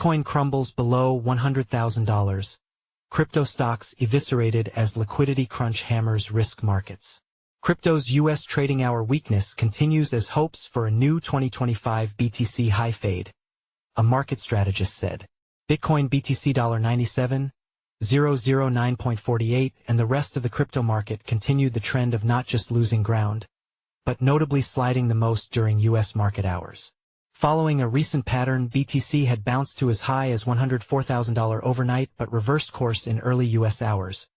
Bitcoin crumbles below $100,000. Crypto stocks eviscerated as liquidity crunch hammers risk markets. Crypto's U.S. trading hour weakness continues as hopes for a new 2025 BTC high fade, a market strategist said. Bitcoin BTC $97,009.48 and the rest of the crypto market continued the trend of not just losing ground, but notably sliding the most during U.S. market hours. Following a recent pattern, BTC had bounced to as high as $104,000 overnight but reversed course in early U.S. hours,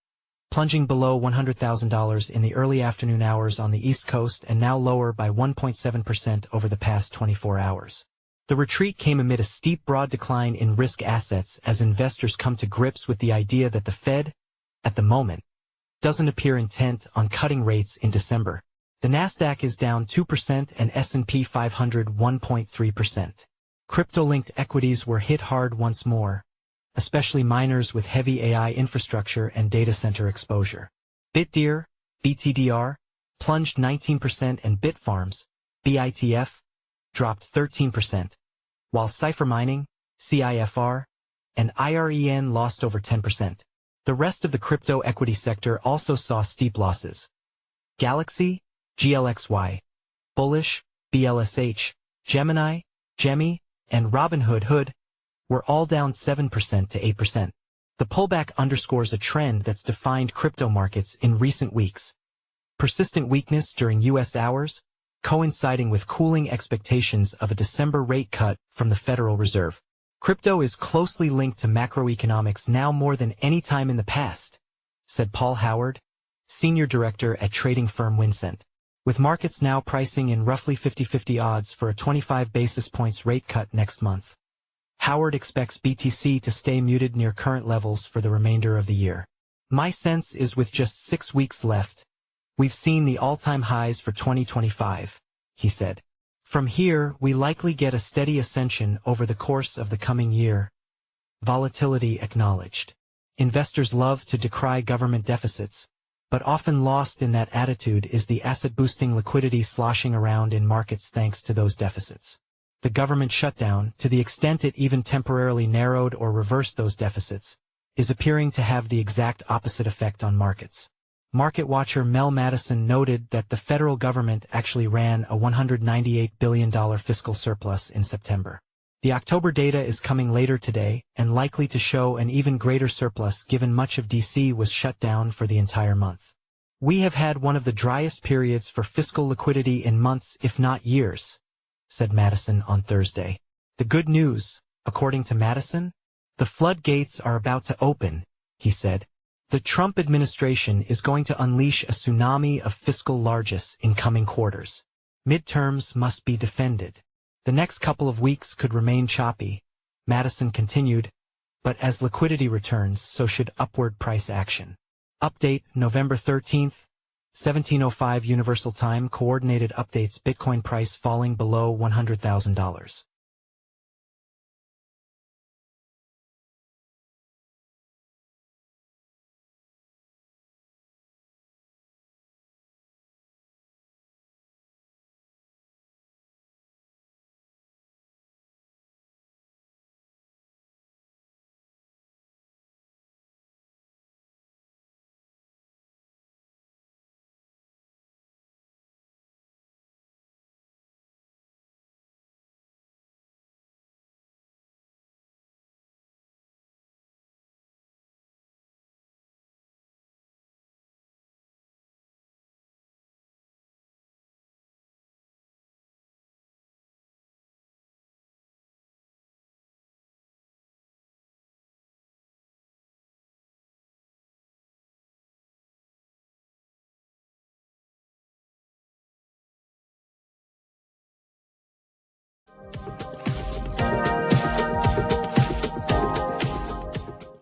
plunging below $100,000 in the early afternoon hours on the East Coast and now lower by 1.7% over the past 24 hours. The retreat came amid a steep broad decline in risk assets as investors come to grips with the idea that the Fed, at the moment, doesn't appear intent on cutting rates in December. The Nasdaq is down 2% and S&P 500 1.3%. Crypto-linked equities were hit hard once more, especially miners with heavy AI infrastructure and data center exposure. Bitdeer, BTDR, plunged 19% and Bitfarms, BITF, dropped 13%, while Cipher Mining, CIFR, and IREN lost over 10%. The rest of the crypto equity sector also saw steep losses. GLXY, GLXY, Bullish, BLSH, Gemini, GEMI, and Robinhood were all down 7% to 8%. The pullback underscores a trend that's defined crypto markets in recent weeks. Persistent weakness during U.S. hours, coinciding with cooling expectations of a December rate cut from the Federal Reserve. Crypto is closely linked to macroeconomics now more than any time in the past, said Paul Howard, senior director at trading firm Wincent. With markets now pricing in roughly 50-50 odds for a 25 basis points rate cut next month, Howard expects BTC to stay muted near current levels for the remainder of the year. My sense is with just 6 weeks left, we've seen the all-time highs for 2025, he said. From here, we likely get a steady ascension over the course of the coming year. Volatility acknowledged. Investors love to decry government deficits, but often lost in that attitude is the asset-boosting liquidity sloshing around in markets thanks to those deficits. The government shutdown, to the extent it even temporarily narrowed or reversed those deficits, is appearing to have the exact opposite effect on markets. Market watcher Mel Madison noted that the federal government actually ran a $198 billion fiscal surplus in September. The October data is coming later today and likely to show an even greater surplus given much of DC was shut down for the entire month. We have had one of the driest periods for fiscal liquidity in months if not years, said Madison on Thursday. The good news, according to Madison, the floodgates are about to open, he said. The Trump administration is going to unleash a tsunami of fiscal largesse in coming quarters. Midterms must be defended. The next couple of weeks could remain choppy, Madison continued, but as liquidity returns, so should upward price action. Update, November 13th, 17:05 Universal Time. Coordinated updates. Bitcoin price falling below $100,000.